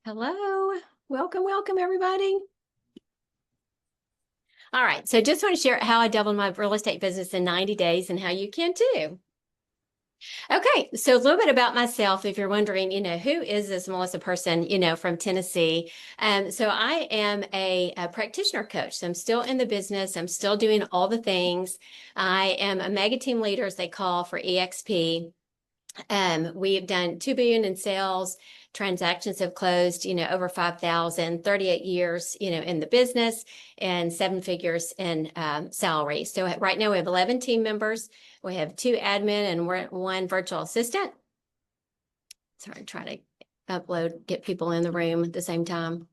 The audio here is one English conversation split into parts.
Hello, welcome everybody. All right, so just want to share how I doubled my real estate business in 90 days and how you can too. Okay, so a little bit about myself, if you're wondering, who is this Melissa person, from Tennessee? So I am a practitioner coach. So I'm still in the business. I'm still doing all the things. I am a mega team leader, as they call, for EXP. We've done 2 billion in sales. Transactions have closed, over 5,000, 38 years, in the business, and 7 figures in salary. So right now we have 11 team members. We have 2 admin and 1 virtual assistant. Sorry, I'm trying to get people in the room at the same time.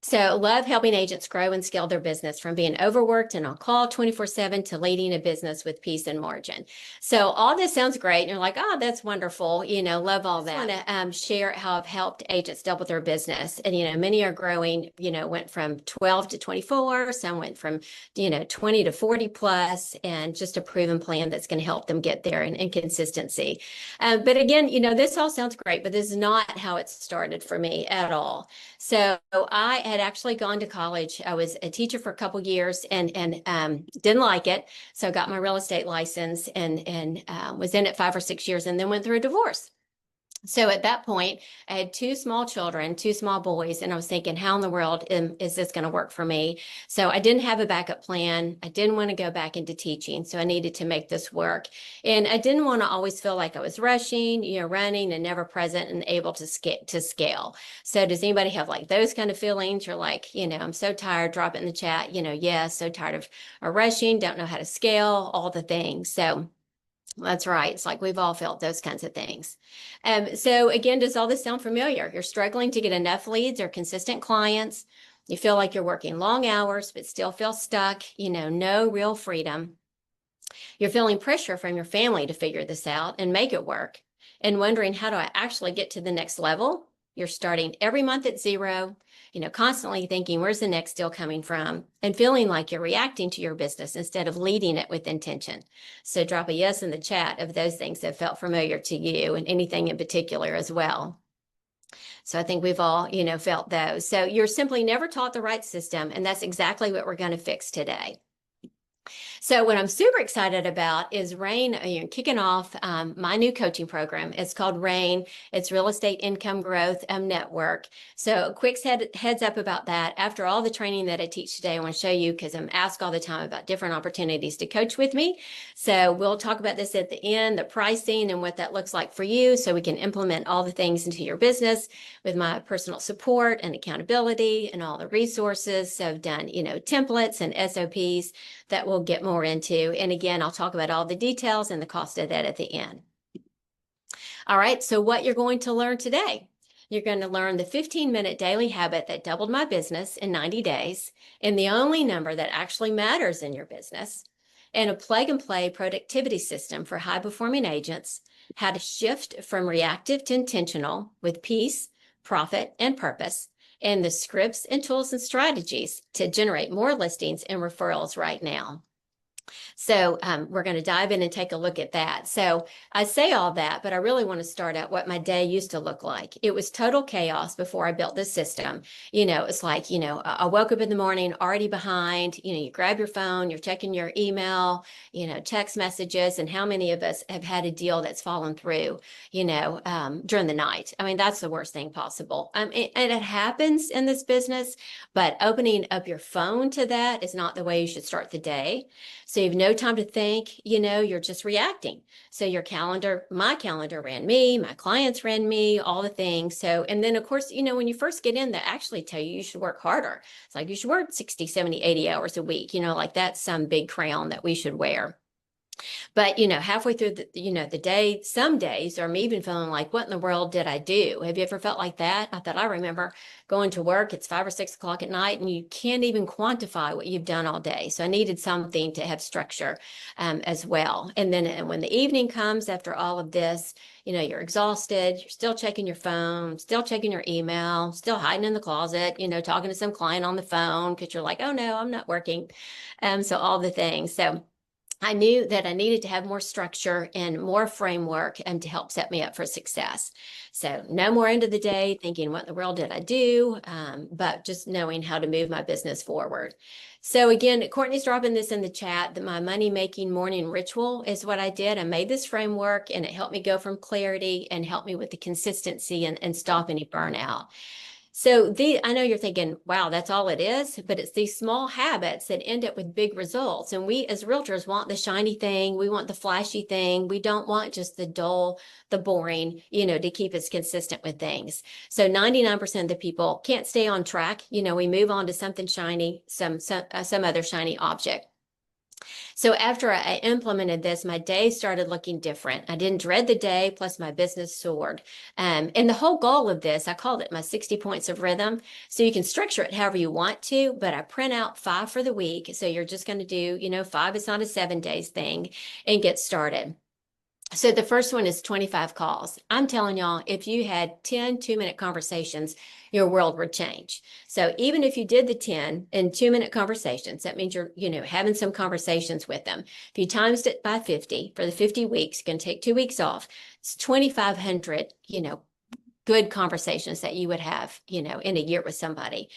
So love helping agents grow and scale their business from being overworked and on call 24/7 to leading a business with peace and margin. So all this sounds great. And you're like, oh, that's wonderful. Love all that. I want to share how I've helped agents double their business. And, many are growing, went from 12 to 24. Some went from, 20 to 40 plus, and just a proven plan that's going to help them get there and consistency. But again, this all sounds great, but this is not how it started for me at all. So I had actually gone to college. I was a teacher for a couple years and didn't like it. So I got my real estate license and was in it 5 or 6 years and then went through a divorce. So at that point, I had 2 small children, 2 small boys, and I was thinking, how in the world is this going to work for me? So I didn't have a backup plan. I didn't want to go back into teaching, so I needed to make this work. And I didn't want to always feel like I was rushing, running and never present and able to scale. So does anybody have like those kind of feelings? You're like, I'm so tired, drop it in the chat, yes, so tired of rushing, don't know how to scale, all the things. So that's right. It's like we've all felt those kinds of things. So again, does all this sound familiar? You're struggling to get enough leads or consistent clients. You feel like you're working long hours, but still feel stuck, no real freedom. You're feeling pressure from your family to figure this out and make it work and wondering, how do I actually get to the next level? You're starting every month at 0, constantly thinking, where's the next deal coming from? And feeling like you're reacting to your business instead of leading it with intention. So drop a yes in the chat of those things that felt familiar to you and anything in particular as well. So I think we've all, felt those. So you're simply never taught the right system, and that's exactly what we're going to fix today. So what I'm super excited about is RAIN, kicking off my new coaching program. It's called RAIN. It's Real Estate Income Growth Network. So a quick heads up about that. After all the training that I teach today, I want to show you, because I'm asked all the time about different opportunities to coach with me. So we'll talk about this at the end, the pricing and what that looks like for you, so we can implement all the things into your business with my personal support and accountability and all the resources. So I've done, templates and SOPs that we'll get more into. And again, I'll talk about all the details and the cost of that at the end. All right, so what you're going to learn today. You're going to learn the 15-minute daily habit that doubled my business in 90 days, and the only number that actually matters in your business, and a plug-and-play productivity system for high-performing agents, how to shift from reactive to intentional with peace, profit, and purpose, and the scripts and tools and strategies to generate more listings and referrals right now. So we're going to dive in and take a look at that. So I say all that, but I really want to start out what my day used to look like. It was total chaos before I built this system. It's like, I woke up in the morning already behind, you grab your phone, you're checking your email, text messages, and how many of us have had a deal that's fallen through, during the night. I mean, that's the worst thing possible. And it happens in this business, but opening up your phone to that is not the way you should start the day. So you've no time to think, you're just reacting. So your calendar, my calendar ran me, my clients ran me, all the things. So, and then of course, when you first get in, they actually tell you should work harder. It's like you should work 60, 70, 80 hours a week, like that's some big crown that we should wear. But, halfway through the day, some days, or I'm even feeling like, what in the world did I do? Have you ever felt like that? I thought I remember going to work, it's 5 or 6 o'clock at night, and you can't even quantify what you've done all day. So I needed something to have structure as well. And then when the evening comes after all of this, you're exhausted, you're still checking your phone, still checking your email, still hiding in the closet, talking to some client on the phone because you're like, oh no, I'm not working. So all the things. So I knew that I needed to have more structure and more framework to help set me up for success. So no more end of the day thinking, what in the world did I do? But just knowing how to move my business forward. So again, Courtney's dropping this in the chat that my money making morning ritual is what I did. I made this framework and it helped me go from clarity and helped me with the consistency and stop any burnout. So I know you're thinking, wow, that's all it is, but it's these small habits that end up with big results. And we as realtors want the shiny thing. We want the flashy thing. We don't want just the dull, the boring, to keep us consistent with things. So 99% of the people can't stay on track. We move on to something shiny, some other shiny object. So after I implemented this, my day started looking different. I didn't dread the day, plus my business soared. And the whole goal of this, I called it my 60 points of rhythm. So you can structure it however you want to, but I print out 5 for the week. So you're just going to do, 5 is not a 7 days thing, and get started. So the first one is 25 calls. I'm telling y'all, if you had 10 2-minute conversations, your world would change. So even if you did the 10 in 2-minute conversations, that means you're, having some conversations with them. If you times it by 50 for the 50 weeks, you're going to take 2 weeks off. It's 2,500, good conversations that you would have, in a year with somebody.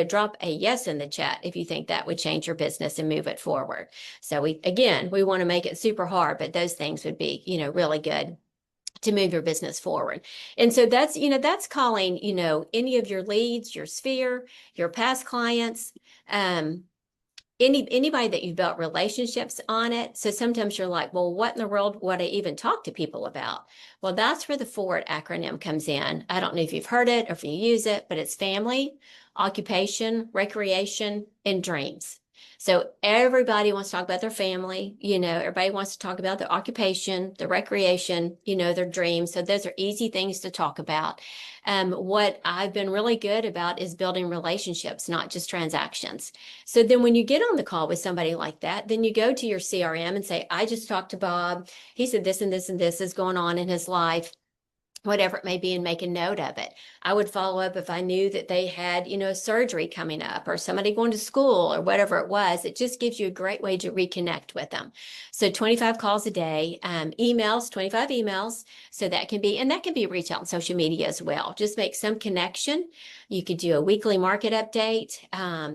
Drop a yes in the chat if you think that would change your business and move it forward. So we want to make it super hard, but those things would be, really good to move your business forward. And so that's calling, any of your leads, your sphere, your past clients, anybody that you've built relationships on it. So sometimes you're like, well, what in the world would I even talk to people about? Well, that's where the FORWARD acronym comes in. I don't know if you've heard it or if you use it, but it's family, occupation, recreation, and dreams. So everybody wants to talk about their family, everybody wants to talk about their occupation, their recreation, their dreams. So those are easy things to talk about. What I've been really good about is building relationships, not just transactions. So then when you get on the call with somebody like that, then you go to your CRM and say, I just talked to Bob. He said this and this and this is going on in his life, whatever it may be, and make a note of it. I would follow up if I knew that they had, surgery coming up or somebody going to school or whatever it was. It just gives you a great way to reconnect with them. So 25 calls a day, emails, 25 emails. So that can be reached out on social media as well. Just make some connection. You could do a weekly market update,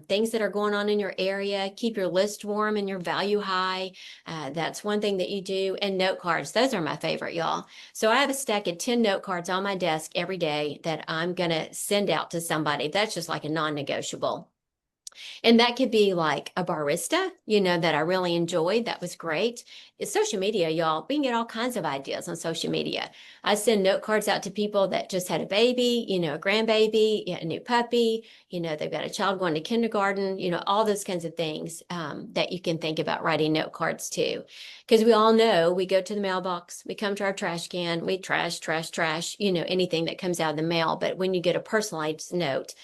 things that are going on in your area, keep your list warm and your value high. That's one thing that you do. And note cards. Those are my favorite, y'all. So I have a stack of 10 note cards on my desk every day that I'm going to send out to somebody. That's just like a non-negotiable. And that could be like a barista, that I really enjoyed. That was great. It's social media, y'all. We can get all kinds of ideas on social media. I send note cards out to people that just had a baby, a grandbaby, a new puppy, they've got a child going to kindergarten, all those kinds of things that you can think about writing note cards to. Because we all know we go to the mailbox, we come to our trash can, we trash, anything that comes out of the mail. But when you get a personalized note,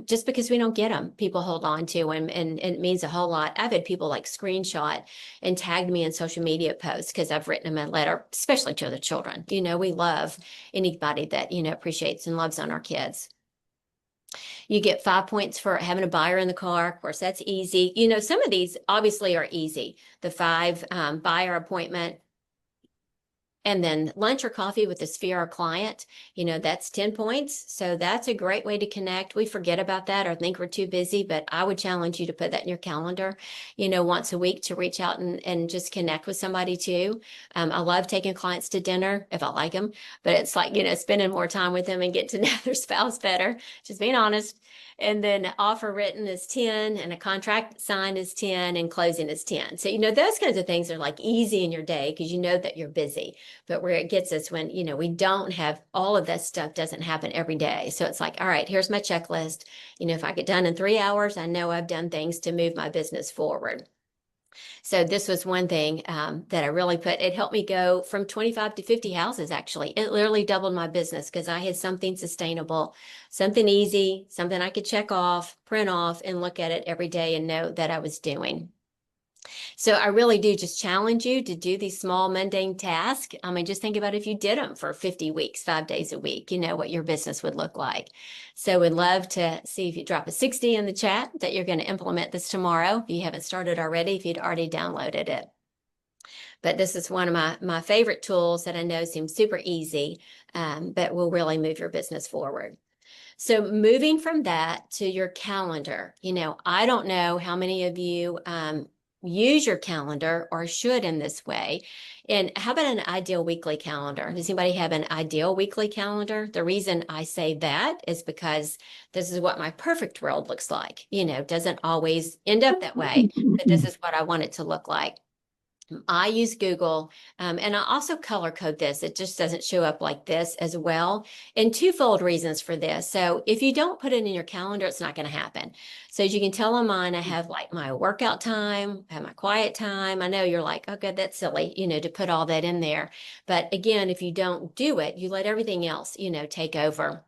just because we don't get them, people hold on to them, and it means a whole lot. I've had people like screenshot and tagged me in social media posts because I've written them a letter, especially to the children. We love anybody that, appreciates and loves on our kids. You get 5 points for having a buyer in the car. Of course, that's easy. Some of these obviously are easy. The 5 buyer appointment, and then lunch or coffee with a sphere or client, that's 10 points. So that's a great way to connect. We forget about that or think we're too busy, but I would challenge you to put that in your calendar, once a week, to reach out and just connect with somebody too. I love taking clients to dinner if I like them, but it's like, spending more time with them and get to know their spouse better, just being honest. And then offer written is 10, and a contract signed is 10, and closing is 10. So, those kinds of things are like easy in your day because you know that you're busy. But where it gets us when, we don't have all of that stuff, doesn't happen every day. So it's like, all right, here's my checklist. If I get done in 3 hours, I know I've done things to move my business forward. So this was one thing that I really it helped me go from 25 to 50 houses, actually. It literally doubled my business because I had something sustainable, something easy, something I could check off, print off, and look at it every day and know that I was doing. So I really do just challenge you to do these small mundane tasks. I mean, just think about if you did them for 50 weeks, 5 days a week, what your business would look like. So we'd love to see if you drop a 60 in the chat that you're going to implement this tomorrow. If you haven't started already, if you'd already downloaded it. But this is one of my favorite tools that I know seems super easy, but will really move your business forward. So moving from that to your calendar, I don't know how many of you use your calendar or should in this way. And how about an ideal weekly calendar? Does anybody have an ideal weekly calendar? The reason I say that is because this is what my perfect world looks like. Doesn't always end up that way, but this is what I want it to look like. I use Google, and I also color code this. It just doesn't show up like this as well. And twofold reasons for this. So if you don't put it in your calendar, it's not going to happen. So as you can tell on mine, I have like my workout time, I have my quiet time. I know you're like, oh, good, that's silly, to put all that in there. But again, if you don't do it, you let everything else, take over.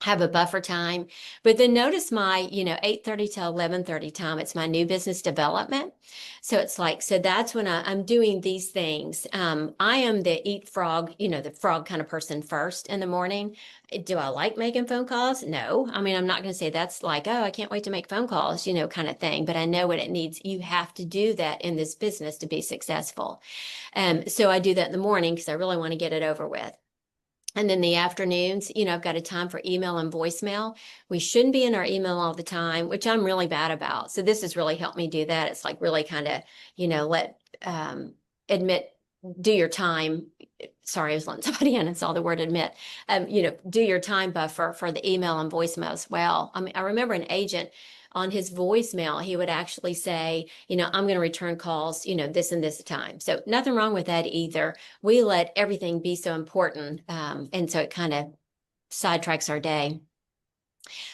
Have a buffer time. But then notice my 8:30 to 11:30 time. It's my new business development. So it's like, so that's when I'm doing these things. I am the eat frog, the frog kind of person first in the morning. Do I like making phone calls? No. I mean, I'm not going to say that's like, oh, I can't wait to make phone calls, kind of thing. But I know what it needs. You have to do that in this business to be successful. So I do that in the morning because I really want to get it over with. And then the afternoons, I've got a time for email and voicemail. We shouldn't be in our email all the time, which I'm really bad about. So this has really helped me do that. It's like really kind of, let admit, do your time. Sorry, I was letting somebody in and saw the word admit. Do your time buffer for the email and voicemail as well. I mean, I remember an agent on his voicemail, he would actually say, I'm going to return calls, this and this time. So nothing wrong with that either. We let everything be so important. And so it kind of sidetracks our day.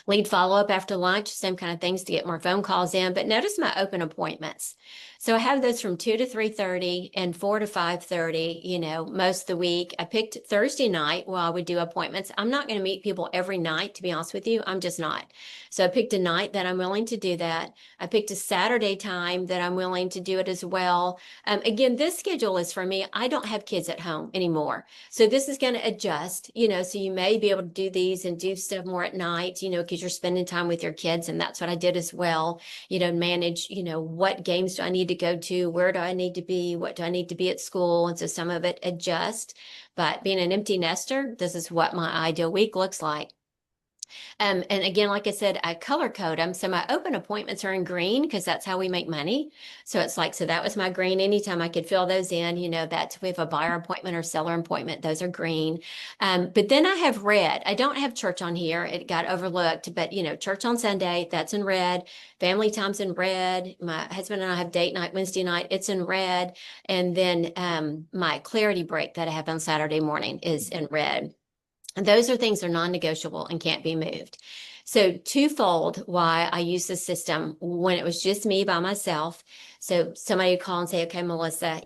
Lead follow-up after lunch, same kind of things to get more phone calls in. But notice my open appointments. So I have those from 2 to 3:30 and 4 to 5:30, most of the week. I picked Thursday night while I would do appointments. I'm not going to meet people every night, to be honest with you. I'm just not. So I picked a night that I'm willing to do that. I picked a Saturday time that I'm willing to do it as well. Again, this schedule is for me. I don't have kids at home anymore. So this is going to adjust, so you may be able to do these and do stuff more at night, because you're spending time with your kids. And that's what I did as well, manage, what games do I need to go to? Where do I need to be? What do I need to be at school? And so some of it adjust. But being an empty nester, this is what my ideal week looks like. And again, like I said, I color code them. So my open appointments are in green because that's how we make money. So it's like, so that was my green. Anytime I could fill those in, that's if we have a buyer appointment or seller appointment, those are green. But then I have red. I don't have church on here. It got overlooked, but church on Sunday, that's in red. Family time's in red. My husband and I have date night Wednesday night. It's in red. And then my clarity break that I have on Saturday morning is in red. And those are things that are non-negotiable and can't be moved. So twofold why I use the system when it was just me by myself. So somebody would call and say, okay, Melissa,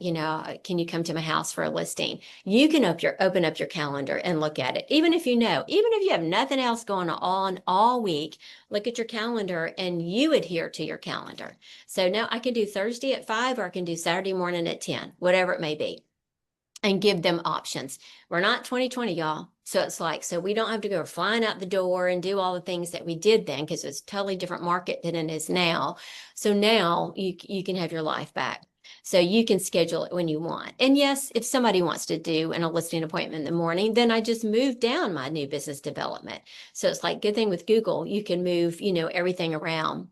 can you come to my house for a listing? You can open up your calendar and look at it. Even if even if you have nothing else going on all week, look at your calendar and you adhere to your calendar. So now I can do Thursday at 5 or I can do Saturday morning at 10, whatever it may be, and give them options. We're not 2020, y'all. So it's like, so we don't have to go flying out the door and do all the things that we did then because it's a totally different market than it is now. So now you can have your life back. So you can schedule it when you want. And yes, if somebody wants to do a listing appointment in the morning, then I just move down my new business development. So it's like, good thing with Google, you can move, everything around.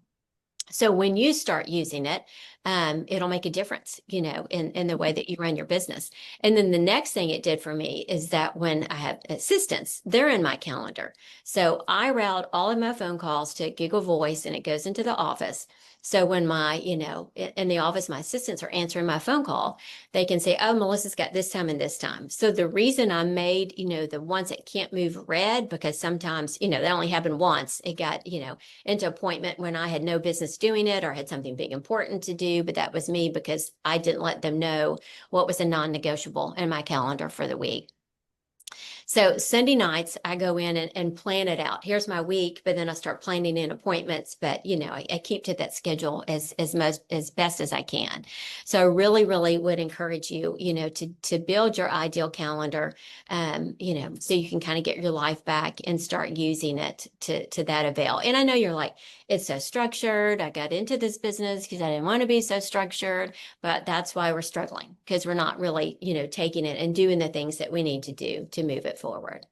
So when you start using it, it'll make a difference, in the way that you run your business. And then the next thing it did for me is that when I have assistants, they're in my calendar. So I route all of my phone calls to Google Voice and it goes into the office. So when in the office, my assistants are answering my phone call, they can say, oh, Melissa's got this time and this time. So the reason I made, the ones that can't move red, because sometimes, that only happened once. It got, into appointment when I had no business doing it or had something big important to do. But that was me because I didn't let them know what was a non-negotiable in my calendar for the week. So Sunday nights, I go in and plan it out. Here's my week, but then I start planning in appointments. But I keep to that schedule as best as I can. So I really, really would encourage you, to build your ideal calendar, so you can kind of get your life back and start using it to that avail. And I know you're like, it's so structured. I got into this business because I didn't want to be so structured, but that's why we're struggling, because we're not really, taking it and doing the things that we need to do to move it forward.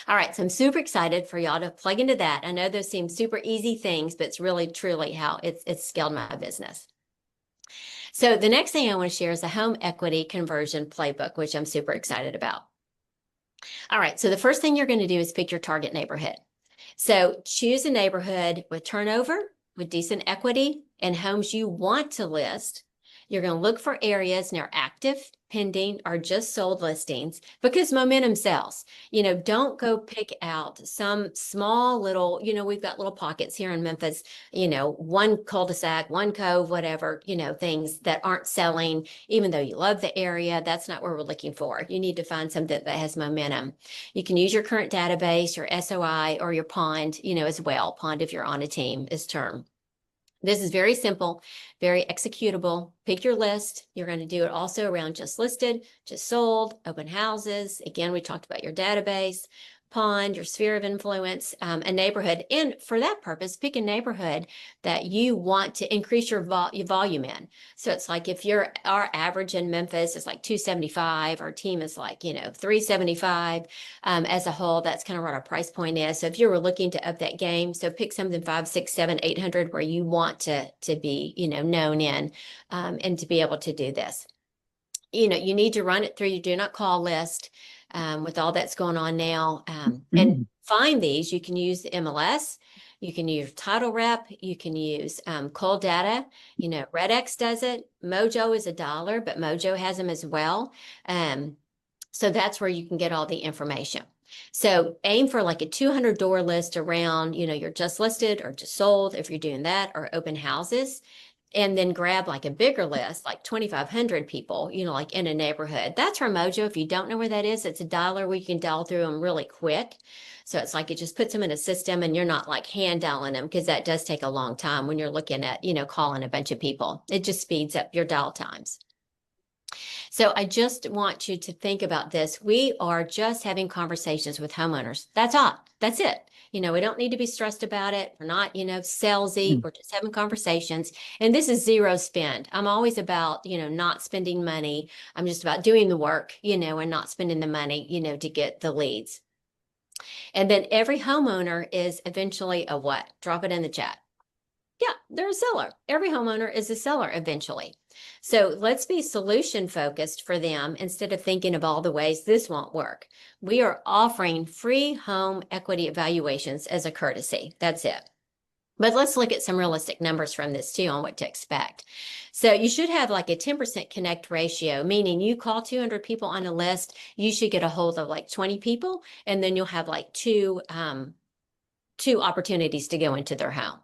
All right, so I'm super excited for y'all to plug into that. I know those seem super easy things, but it's really truly how it's scaled my business. So the next thing I want to share is the home equity conversion playbook, which I'm super excited about. All right, so the first thing you're going to do is pick your target neighborhood. So choose a neighborhood with turnover, with decent equity, and homes you want to list. You're going to look for areas near active, pending, or just sold listings, because momentum sells. Don't go pick out some small little, we've got little pockets here in Memphis, one cul-de-sac, one cove, whatever, things that aren't selling, even though you love the area. That's not what we're looking for. You need to find something that has momentum. You can use your current database, your SOI, or your pond, as well. Pond, if you're on a team, is term. This is very simple, very executable. Pick your list. You're going to do it also around just listed, just sold, open houses. Again, we talked about your database, pond, your sphere of influence, a neighborhood. And for that purpose, pick a neighborhood that you want to increase your volume in. So it's like if our average in Memphis is like 275, our team is like, 375 as a whole. That's kind of what our price point is. So if you were looking to up that game, so pick something 5, 6, 7, 800 where you want to be, known in, and to be able to do this. You need to run it through your do not call list, with all that's going on now. And find these. You can use the MLS. You can use Title Rep. You can use Cold Data. RedX does it. Mojo is $1, but Mojo has them as well. So that's where you can get all the information. So aim for like a 200 door list around, you're just listed or just sold if you're doing that, or open houses. And then grab like a bigger list, like 2,500 people, like in a neighborhood. That's from Mojo. If you don't know where that is, it's $1 where you can dial through them really quick. So it's like it just puts them in a system and you're not like hand dialing them, because that does take a long time when you're looking at, calling a bunch of people. It just speeds up your dial times. So I just want you to think about this. We are just having conversations with homeowners. That's all. That's it. We don't need to be stressed about it. We're not, salesy. We're just having conversations. And this is zero spend. I'm always about, not spending money. I'm just about doing the work, and not spending the money, to get the leads. And then every homeowner is eventually a what? Drop it in the chat. Yeah, they're a seller. Every homeowner is a seller eventually. So let's be solution focused for them instead of thinking of all the ways this won't work. We are offering free home equity evaluations as a courtesy. That's it. But let's look at some realistic numbers from this too on what to expect. So you should have like a 10% connect ratio, meaning you call 200 people on a list, you should get a hold of like 20 people, and then you'll have like two opportunities to go into their home.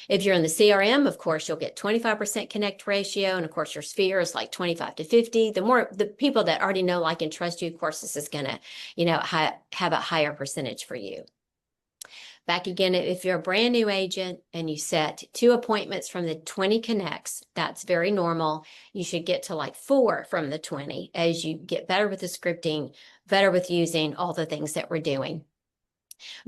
If you're in the CRM, of course, you'll get 25% connect ratio. And of course, your sphere is like 25 to 50. The more the people that already know, like, and trust you, of course, this is going to, have a higher percentage for you. Back again, if you're a brand new agent and you set 2 appointments from the 20 connects, that's very normal. You should get to like 4 from the 20 as you get better with the scripting, better with using all the things that we're doing.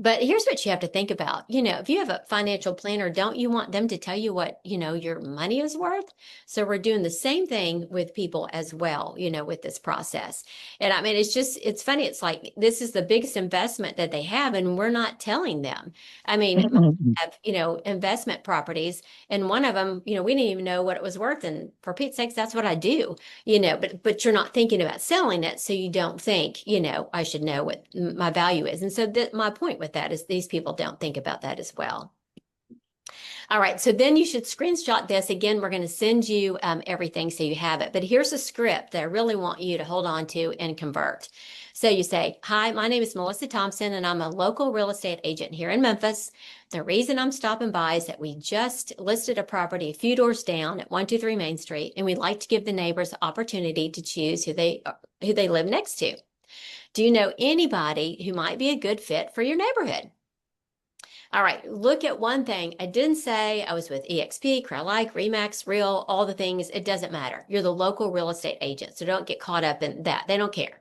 But here's what you have to think about. If you have a financial planner, don't you want them to tell you what, your money is worth? So we're doing the same thing with people as well, with this process. And I mean, it's funny. It's like, this is the biggest investment that they have, and we're not telling them. I mean, have, investment properties, and one of them, we didn't even know what it was worth. And for Pete's sakes, that's what I do, but you're not thinking about selling it. So you don't think, I should know what my value is. And so my point with that is these people don't think about that as well. All right, so then you should screenshot this. Again, we're going to send you everything so you have it. But here's a script that I really want you to hold on to and convert. So you say, hi, my name is Melissa Thompson, and I'm a local real estate agent here in Memphis. The reason I'm stopping by is that we just listed a property a few doors down at 123 Main Street, and we'd like to give the neighbors the opportunity to choose who they live next to. Do you know anybody who might be a good fit for your neighborhood? All right, look at one thing. I didn't say I was with EXP, CrowdLike, Remax, Real, all the things. It doesn't matter. You're the local real estate agent, so don't get caught up in that. They don't care,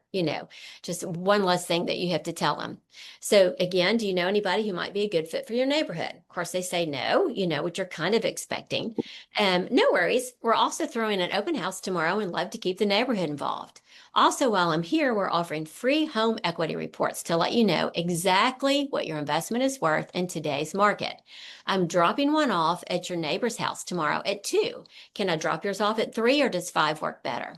just one less thing that you have to tell them. So again, do you know anybody who might be a good fit for your neighborhood? Of course, they say no, which you're kind of expecting. No worries. We're also throwing an open house tomorrow and love to keep the neighborhood involved. Also, while I'm here, we're offering free home equity reports to let you know exactly what your investment is worth in today's market. I'm dropping one off at your neighbor's house tomorrow at 2. Can I drop yours off at 3 or does 5 work better?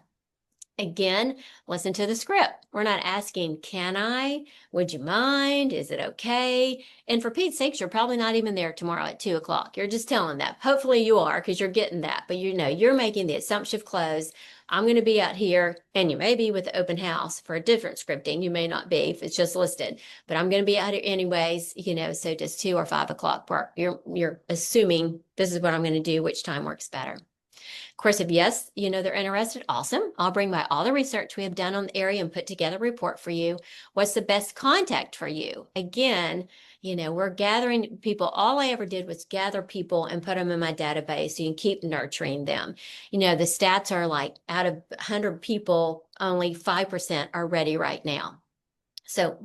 Again, listen to the script. We're not asking, can I? Would you mind? Is it okay? And for Pete's sakes, you're probably not even there tomorrow at 2 o'clock. You're just telling them. Hopefully you are because you're getting that. But you're making the assumption of close. I'm going to be out here, and you may be with the open house for a different scripting. You may not be if it's just listed, but I'm going to be out here anyways, so does 2 or 5 o'clock work? You're assuming this is what I'm going to do, which time works better. Of course, if yes, they're interested, awesome. I'll bring by all the research we have done on the area and put together a report for you. What's the best contact for you? Again, we're gathering people. All I ever did was gather people and put them in my database so you can keep nurturing them. The stats are like out of 100 people, only 5% are ready right now. So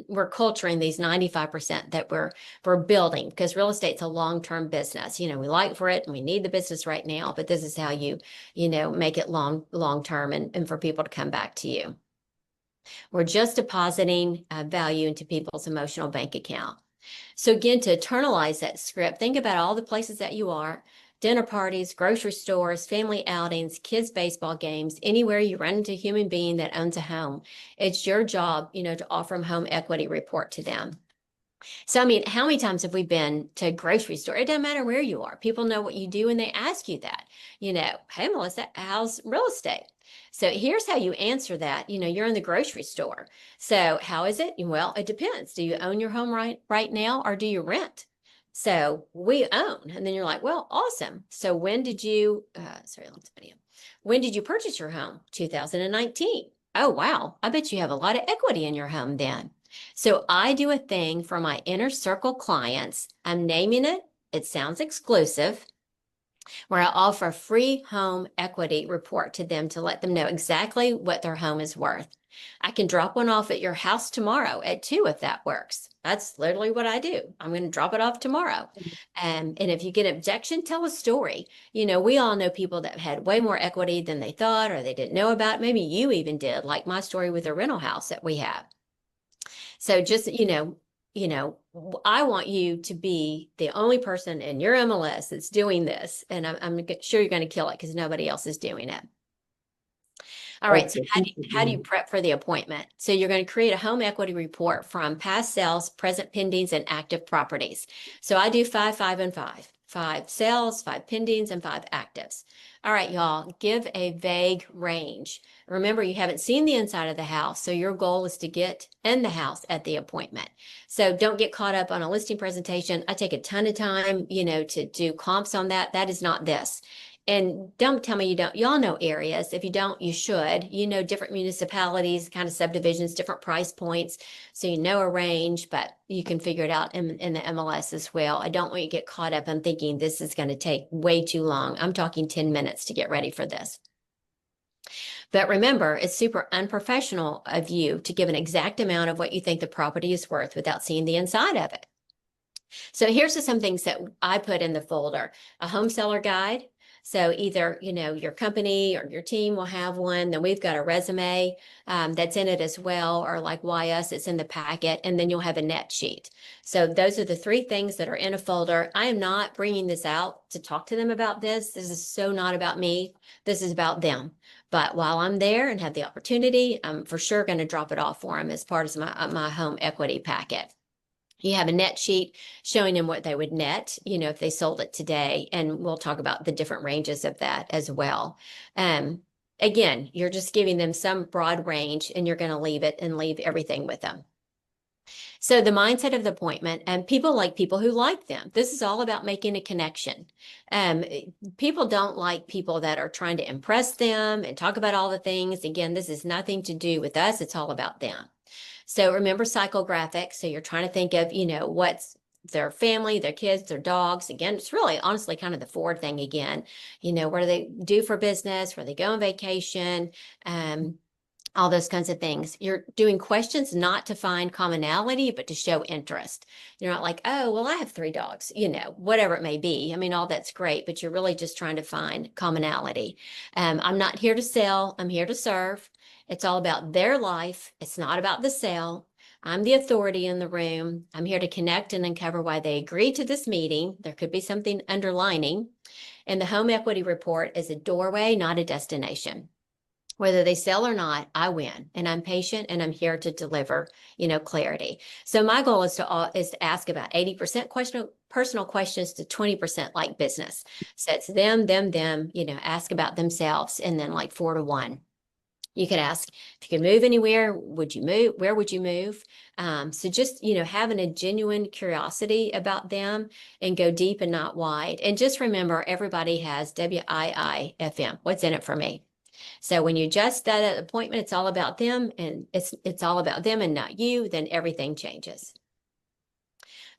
we're culturing these 95% that we're building because real estate's a long-term business. We like for it and we need the business right now, but this is how you make it long-term and for people to come back to you. We're just depositing value into people's emotional bank account. So again, to internalize that script, think about all the places that you are: dinner parties, grocery stores, family outings, kids' baseball games, anywhere you run into a human being that owns a home. It's your job, to offer them home equity report to them. So, how many times have we been to a grocery store? It doesn't matter where you are. People know what you do and they ask you that, hey, Melissa, how's real estate? So here's how you answer that. You're in the grocery store. So how is it? Well, it depends. Do you own your home right now or do you rent? So we own. And then you're like, well, awesome. So when did you, when did you purchase your home? 2019. Oh, wow. I bet you have a lot of equity in your home then. So I do a thing for my inner circle clients. I'm naming it. It sounds exclusive, where I offer a free home equity report to them to let them know exactly what their home is worth. I can drop one off at your house tomorrow at 2 if that works. That's literally what I do. I'm going to drop it off tomorrow. And if you get an objection, tell a story. We all know people that had way more equity than they thought or they didn't know about. Maybe you even did, like my story with the rental house that we have. So just, I want you to be the only person in your MLS that's doing this. And I'm sure you're going to kill it because nobody else is doing it. All right. So how do you prep for the appointment? So you're going to create a home equity report from past sales, present pendings, and active properties. So I do 5, 5, and 5. 5 sales, 5 pendings, and 5 actives. All right, y'all, give a vague range. Remember, you haven't seen the inside of the house, so your goal is to get in the house at the appointment. So don't get caught up on a listing presentation. I take a ton of time, to do comps on that. That is not this. And don't tell me you don't. Y'all know areas. If you don't, you should. Different municipalities, kind of subdivisions, different price points. So a range, but you can figure it out in the MLS as well. I don't want you to get caught up in thinking this is going to take way too long. I'm talking 10 minutes to get ready for this. But remember, it's super unprofessional of you to give an exact amount of what you think the property is worth without seeing the inside of it. So here's some things that I put in the folder: a home seller guide. So either, your company or your team will have one. Then we've got a resume that's in it as well, or like why us, it's in the packet. And then you'll have a net sheet. So those are the 3 things that are in a folder. I am not bringing this out to talk to them about this. This is so not about me. This is about them. But while I'm there and have the opportunity, I'm for sure going to drop it off for them as part of my home equity packet. You have a net sheet showing them what they would net, if they sold it today. And we'll talk about the different ranges of that as well. Again, you're just giving them some broad range and you're going to leave everything with them. So the mindset of the appointment, and people like people who like them. This is all about making a connection. People don't like people that are trying to impress them and talk about all the things. Again, this is nothing to do with us. It's all about them. So remember psychographics. So you're trying to think of, what's their family, their kids, their dogs. Again, it's really honestly kind of the Ford thing again. What do they do for business? Where they go on vacation? All those kinds of things. You're doing questions not to find commonality, but to show interest. You're not like, oh, well, I have 3 dogs, whatever it may be. I mean, all that's great, but you're really just trying to find commonality. I'm not here to sell, I'm here to serve. It's all about their life. It's not about the sale. I'm the authority in the room. I'm here to connect and uncover why they agreed to this meeting. There could be something underlining. And the home equity report is a doorway, not a destination. Whether they sell or not, I win, and I'm patient, and I'm here to deliver, clarity. So my goal is to ask about 80% personal questions to 20% like business. So it's them, ask about themselves, and then like 4 to 1. You could ask if you could move anywhere, would you move? Where would you move? So just, having a genuine curiosity about them and go deep and not wide. And just remember, everybody has WIIFM. What's in it for me? So when you adjust that appointment, it's all about them, and it's all about them and not you, then everything changes.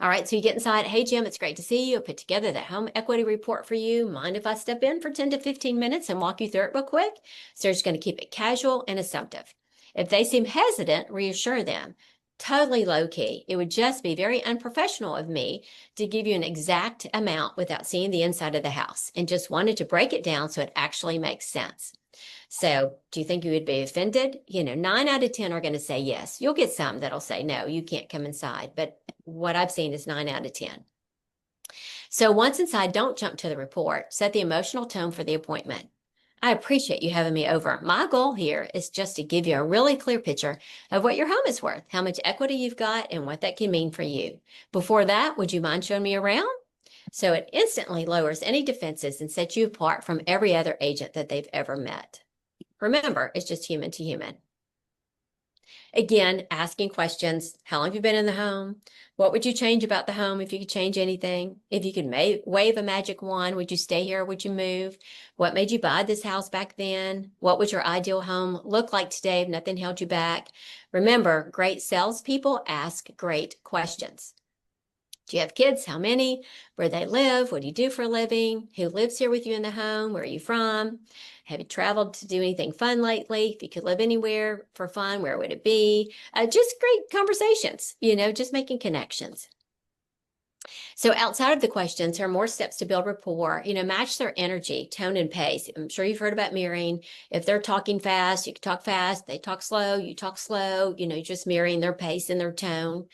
All right, so you get inside. Hey, Jim, it's great to see you. I put together the home equity report for you. Mind if I step in for 10 to 15 minutes and walk you through it real quick? So you're just going to keep it casual and assumptive. If they seem hesitant, reassure them. Totally low key. It would just be very unprofessional of me to give you an exact amount without seeing the inside of the house, and just wanted to break it down so it actually makes sense. So do you think you would be offended? 9 out of 10 are going to say yes. You'll get some that'll say, no, you can't come inside. But what I've seen is 9 out of 10. So once inside, don't jump to the report. Set the emotional tone for the appointment. I appreciate you having me over. My goal here is just to give you a really clear picture of what your home is worth, how much equity you've got, and what that can mean for you. Before that, would you mind showing me around? So it instantly lowers any defenses and sets you apart from every other agent that they've ever met. Remember, it's just human to human. Again, asking questions. How long have you been in the home? What would you change about the home if you could change anything? If you could wave a magic wand, would you stay here or would you move? What made you buy this house back then? What would your ideal home look like today if nothing held you back? Remember, great salespeople ask great questions. Do you have kids? How many? Where they live? What do you do for a living? Who lives here with you in the home? Where are you from? Have you traveled to do anything fun lately? If you could live anywhere for fun, where would it be? Just great conversations, just making connections. So outside of the questions, there are more steps to build rapport. Match their energy, tone, and pace. I'm sure you've heard about mirroring. If they're talking fast, you can talk fast. They talk slow, you talk slow. Just mirroring their pace and their tone.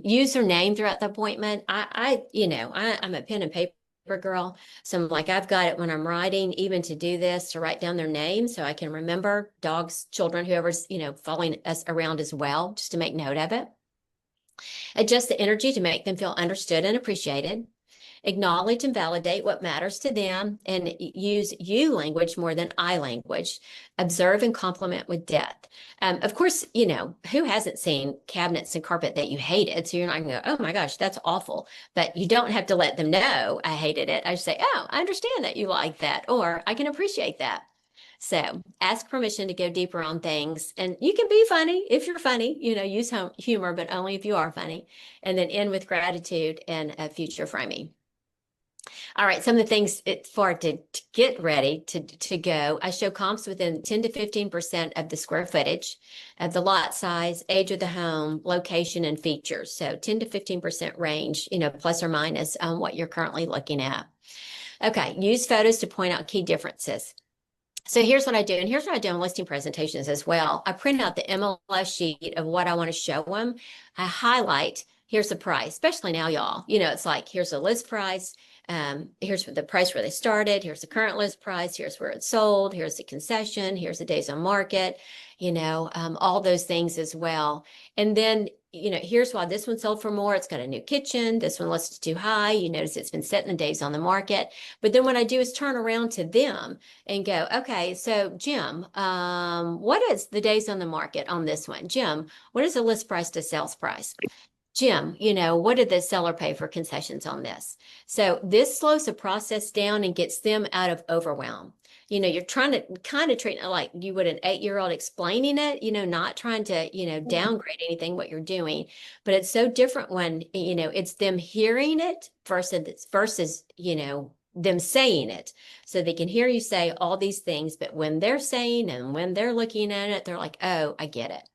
Use their name throughout the appointment. I'm a pen and paper girl. So I'm like, I've got it when I'm writing, even to do this, to write down their name so I can remember dogs, children, whoever's, following us around as well, just to make note of it. Adjust the energy to make them feel understood and appreciated. Acknowledge and validate what matters to them, and use you language more than I language. Observe and compliment with depth. Of course, who hasn't seen cabinets and carpet that you hated? So you're not going to go, oh my gosh, that's awful. But you don't have to let them know I hated it. I just say, oh, I understand that you like that, or I can appreciate that. So ask permission to go deeper on things. And you can be funny if you're funny, use humor, but only if you are funny. And then end with gratitude and future framing. All right, some of the things to get ready to go. I show comps within 10 to 15% of the square footage, of the lot size, age of the home, location, and features. So 10 to 15% range, plus or minus what you're currently looking at. Okay, use photos to point out key differences. So here's what I do, and here's what I do in listing presentations as well. I print out the MLS sheet of what I want to show them. I highlight, here's the price, especially now, y'all. It's like, here's the list price. Here's the price where they started. Here's the current list price. Here's where it's sold. Here's the concession. Here's the days on market, all those things as well. And then, here's why this one sold for more. It's got a new kitchen. This one listed too high. You notice it's been set in the days on the market. But then what I do is turn around to them and go, okay, so Jim, what is the days on the market on this one? Jim, what is the list price to sales price? Jim, what did the seller pay for concessions on this? So this slows the process down and gets them out of overwhelm. You're trying to kind of treat it like you would an 8-year-old explaining it, not trying to, downgrade anything what you're doing. But it's so different when, it's them hearing it versus, them saying it. So they can hear you say all these things, but when they're saying and when they're looking at it, they're like, oh, I get it.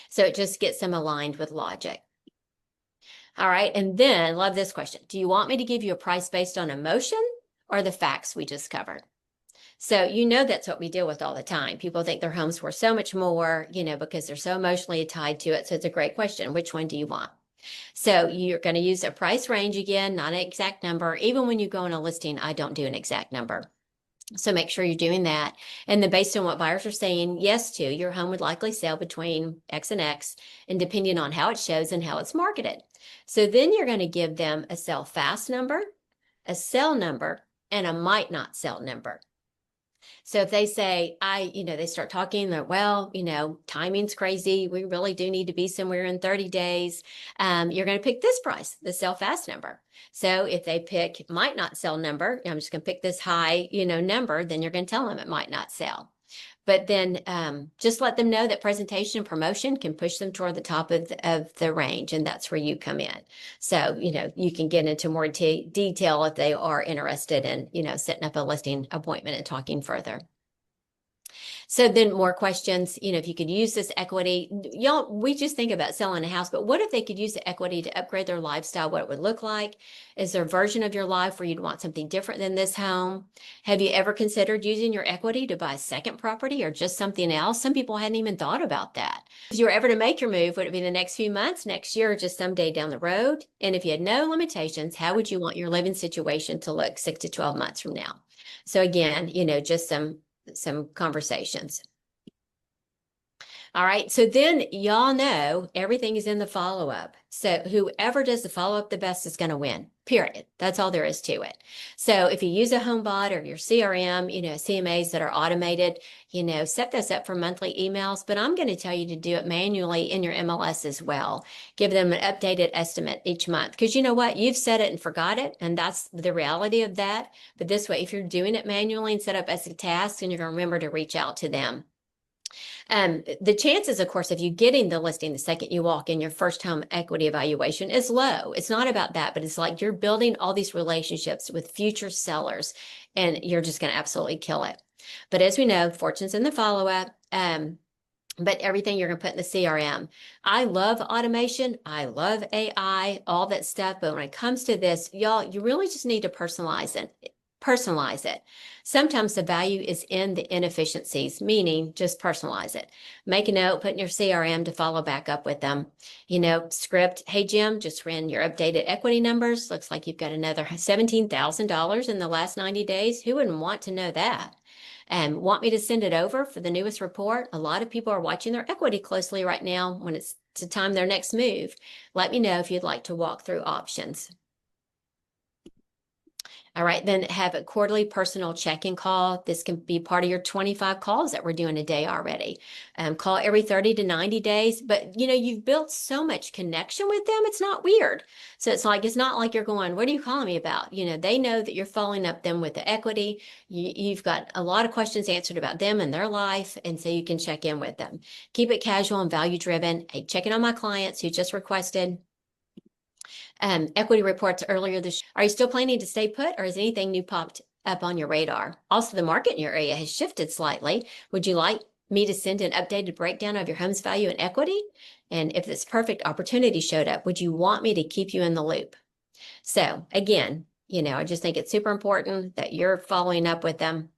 So it just gets them aligned with logic. All right. And then love this question. Do you want me to give you a price based on emotion or the facts we just covered? So, that's what we deal with all the time. People think their home's worth so much more, because they're so emotionally tied to it. So it's a great question. Which one do you want? So you're going to use a price range again, not an exact number. Even when you go on a listing, I don't do an exact number. So make sure you're doing that. And then based on what buyers are saying yes to, your home would likely sell between X and X, and depending on how it shows and how it's marketed. So then you're going to give them a sell fast number, a sell number, and a might not sell number. So if they say, they start talking that, well, timing's crazy. We really do need to be somewhere in 30 days. You're going to pick this price, the sell fast number. So if they pick might not sell number, I'm just going to pick this high, number, then you're going to tell them it might not sell. But then just let them know that presentation and promotion can push them toward the top of the range, and that's where you come in. So, you can get into more detail if they are interested in, setting up a listing appointment and talking further. So then more questions, if you could use this equity, we just think about selling a house, but what if they could use the equity to upgrade their lifestyle, what it would look like? Is there a version of your life where you'd want something different than this home? Have you ever considered using your equity to buy a second property or just something else? Some people hadn't even thought about that. If you were ever to make your move, would it be the next few months, next year, or just someday down the road? And if you had no limitations, how would you want your living situation to look 6 to 12 months from now? So again, just some conversations. All right. So then y'all know everything is in the follow-up. So whoever does the follow-up the best is going to win, period. That's all there is to it. So if you use a HomeBot or your CRM, CMAs that are automated, set those up for monthly emails. But I'm going to tell you to do it manually in your MLS as well. Give them an updated estimate each month. Because you know what? You've set it and forgot it. And that's the reality of that. But this way, if you're doing it manually and set up as a task, and you're going to remember to reach out to them. The chances, of course, of you getting the listing the second you walk in your first home equity evaluation is low. It's not about that, but it's like you're building all these relationships with future sellers, and you're just going to absolutely kill it. But as we know, fortune's in the follow-up. But everything you're going to put in the CRM. I love automation. I love AI, all that stuff. But when it comes to this, y'all, you really just need to personalize it. Sometimes the value is in the inefficiencies, meaning just personalize it. Make a note, put in your CRM to follow back up with them. Script, hey, Jim, just ran your updated equity numbers. Looks like you've got another $17,000 in the last 90 days. Who wouldn't want to know that? And want me to send it over for the newest report? A lot of people are watching their equity closely right now when it's to time their next move. Let me know if you'd like to walk through options. All right, then have a quarterly personal check-in call. This can be part of your 25 calls that we're doing a day already. Call every 30 to 90 days, but you've built so much connection with them, it's not weird. So it's not like you're going, what are you calling me about? They know that you're following up them with the equity. You've got a lot of questions answered about them and their life, and so you can check in with them. Keep it casual and value-driven. Hey, checking on my clients who just requested equity reports earlier this year. Are you still planning to stay put, or has anything new popped up on your radar? Also, the market in your area has shifted slightly. Would you like me to send an updated breakdown of your home's value and equity? And if this perfect opportunity showed up, would you want me to keep you in the loop? So again, I just think it's super important that you're following up with them.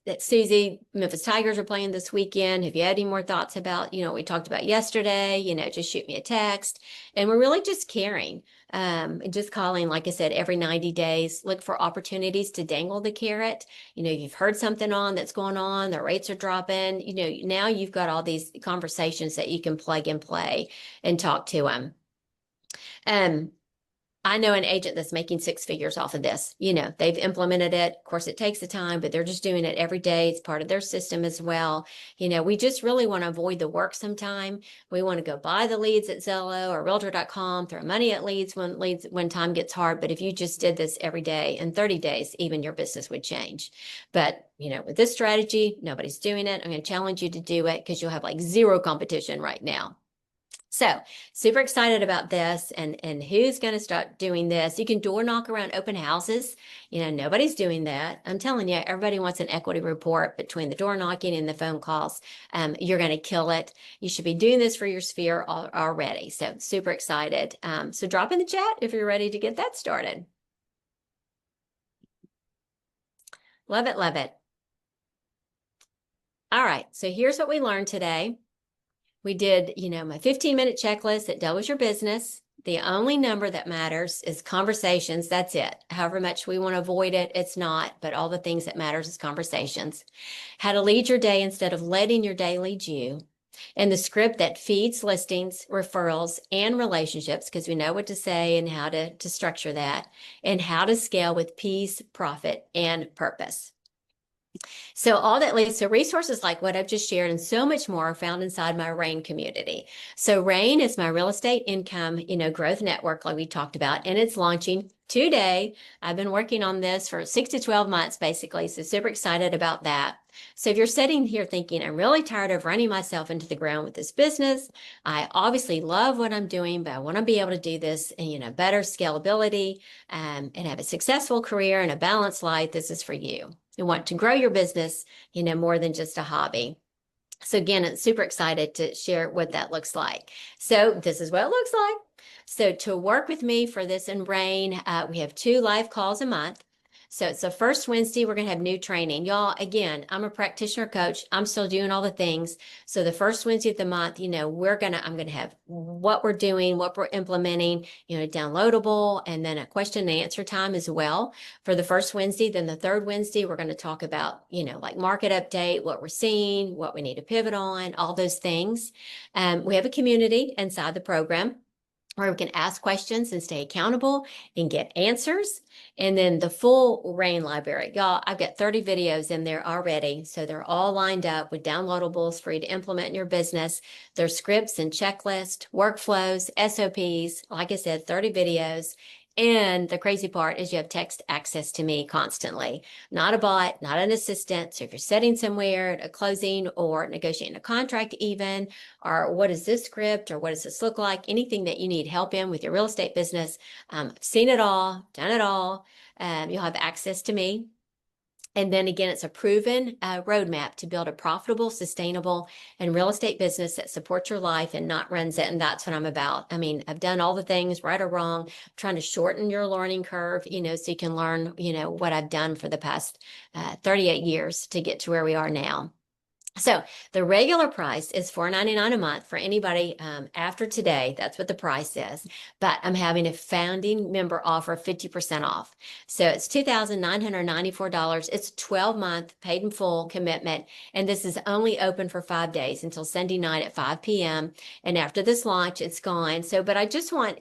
That Susie, Memphis Tigers are playing this weekend. Have you had any more thoughts about, what we talked about yesterday? Just shoot me a text. And we're really just caring, and just calling, like I said, every 90 days, look for opportunities to dangle the carrot. You've heard something that's going on, the rates are dropping, now you've got all these conversations that you can plug and play and talk to them. I know an agent that's making six figures off of this. They've implemented it. Of course, it takes the time, but they're just doing it every day. It's part of their system as well. We just really want to avoid the work sometime. We want to go buy the leads at Zillow or Realtor.com, throw money at leads when time gets hard. But if you just did this every day, in 30 days, even your business would change. But with this strategy, nobody's doing it. I'm going to challenge you to do it because you'll have like zero competition right now. So super excited about this and who's going to start doing this. You can door knock around open houses. Nobody's doing that. I'm telling you, everybody wants an equity report between the door knocking and the phone calls. You're going to kill it. You should be doing this for your sphere already. So super excited. So drop in the chat if you're ready to get that started. Love it, love it. All right, so here's what we learned today. We did, my 15-minute checklist that doubles your business. The only number that matters is conversations. That's it. However much we want to avoid it, it's not. But all the things that matters is conversations. How to lead your day instead of letting your day lead you. And the script that feeds listings, referrals, and relationships, because we know what to say and how to structure that. And how to scale with peace, profit, and purpose. So all that leads to resources like what I've just shared and so much more are found inside my RAIN community. So RAIN is my real estate income, growth network like we talked about, and it's launching today. I've been working on this for 6 to 12 months, basically. So super excited about that. So if you're sitting here thinking, I'm really tired of running myself into the ground with this business, I obviously love what I'm doing, but I want to be able to do this in, better scalability and have a successful career and a balanced life, this is for you. You want to grow your business, more than just a hobby. So again, I'm super excited to share what that looks like. So this is what it looks like. So to work with me for this in RAIN, we have 2 live calls a month. So it's the first Wednesday, we're going to have new training. Y'all, again, I'm a practitioner coach. I'm still doing all the things. So the first Wednesday of the month, I'm going to have what we're doing, what we're implementing, downloadable, and then a question and answer time as well for the first Wednesday. Then the third Wednesday, we're going to talk about, like market update, what we're seeing, what we need to pivot on, all those things. We have a community inside the program where we can ask questions and stay accountable and get answers. And then the full RAIN library. Y'all, I've got 30 videos in there already. So they're all lined up with downloadables for you to implement in your business. There's scripts and checklists, workflows, SOPs. Like I said, 30 videos. And the crazy part is you have text access to me constantly, not a bot, not an assistant. So if you're sitting somewhere at a closing or negotiating a contract even, or what is this script or what does this look like, anything that you need help in with your real estate business, I've seen it all, done it all. You'll have access to me. And then again, it's a proven roadmap to build a profitable, sustainable, and real estate business that supports your life and not runs it. And that's what I'm about. I mean, I've done all the things, right or wrong, I'm trying to shorten your learning curve, so you can learn, what I've done for the past 38 years to get to where we are now. So the regular price is $4.99 a month for anybody after today. That's what the price is. But I'm having a founding member offer 50% off. So it's $2,994. It's a 12-month paid in full commitment. And this is only open for 5 days until Sunday night at 5 p.m. And after this launch, it's gone. So, but I just want,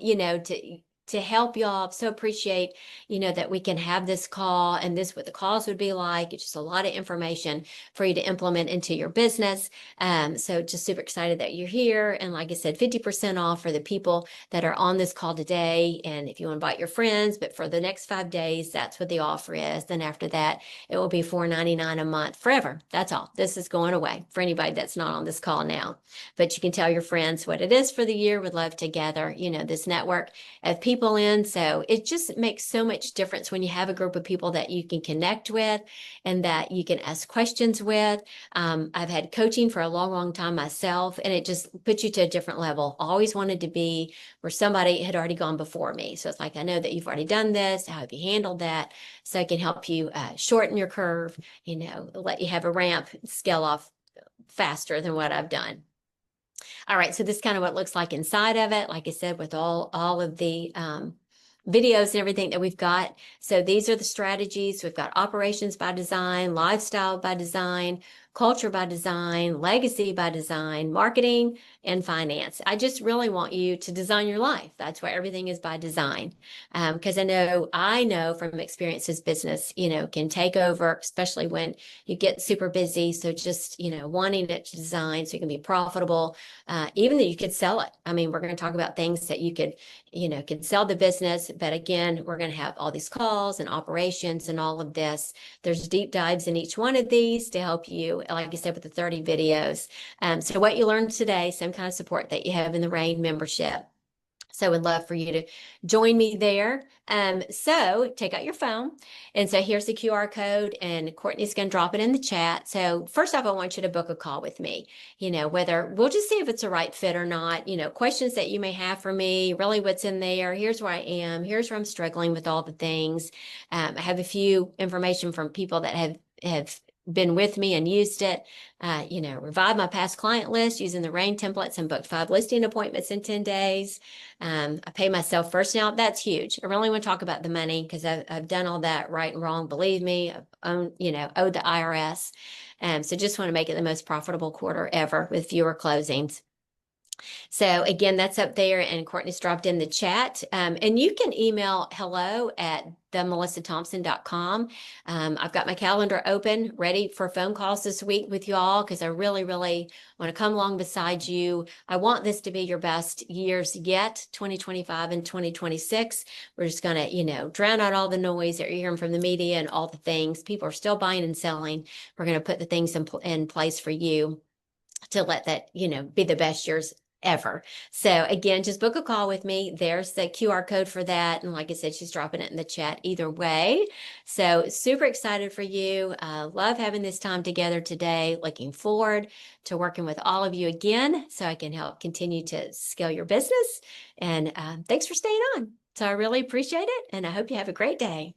to help y'all. So appreciate, that we can have this call and this, what the calls would be like. It's just a lot of information for you to implement into your business. So just super excited that you're here. And like I said, 50% off for the people that are on this call today. And if you invite your friends, but for the next 5 days, that's what the offer is. Then after that, it will be $4.99 a month forever. That's all. This is going away for anybody that's not on this call now. But you can tell your friends what it is for the year. Would love to gather, this network of people in. So it just makes so much difference when you have a group of people that you can connect with and that you can ask questions with. I've had coaching for a long, long time myself, and it just puts you to a different level. Always wanted to be where somebody had already gone before me. So it's like, I know that you've already done this. How have you handled that? So I can help you shorten your curve, let you have a ramp, scale off faster than what I've done. All right, so this is kind of what it looks like inside of it. Like I said, with all of the videos and everything that we've got. So these are the strategies. We've got operations by design, lifestyle by design, culture by design, legacy by design, marketing, and finance. I just really want you to design your life. That's why everything is by design. Because I know from experience as business, can take over, especially when you get super busy. So just, wanting it to design so you can be profitable, even that you could sell it. I mean, we're going to talk about things that you could sell the business. But again, we're going to have all these calls and operations and all of this. There's deep dives in each one of these to help you, like I said, with the 30 videos. So what you learned today, same kind of support that you have in the RAIN membership. So I would love for you to join me there. So take out your phone. And so here's the QR code, and Courtney's going to drop it in the chat. So first off, I want you to book a call with me, whether we'll just see if it's a right fit or not, questions that you may have for me, really what's in there. Here's where I am. Here's where I'm struggling with all the things. I have a few information from people that have been with me and used it, revived my past client list using the RAIN templates and booked 5 listing appointments in 10 days. I pay myself first. Now that's huge. I really want to talk about the money because I've done all that right and wrong. Believe me, I've owed the IRS. So just want to make it the most profitable quarter ever with fewer closings. So again, that's up there, and Courtney's dropped in the chat. And you can email hello@themelissathompson.com. I've got my calendar open, ready for phone calls this week with you all, because I really, really want to come along beside you. I want this to be your best years yet, 2025 and 2026. We're just going to, drown out all the noise that you're hearing from the media and all the things. People are still buying and selling. We're going to put the things in place for you to let that, be the best years ever. So again, just book a call with me. There's the QR code for that. And like I said, she's dropping it in the chat either way. So super excited for you. Love having this time together today. Looking forward to working with all of you again so I can help continue to scale your business. And thanks for staying on. So I really appreciate it. And I hope you have a great day.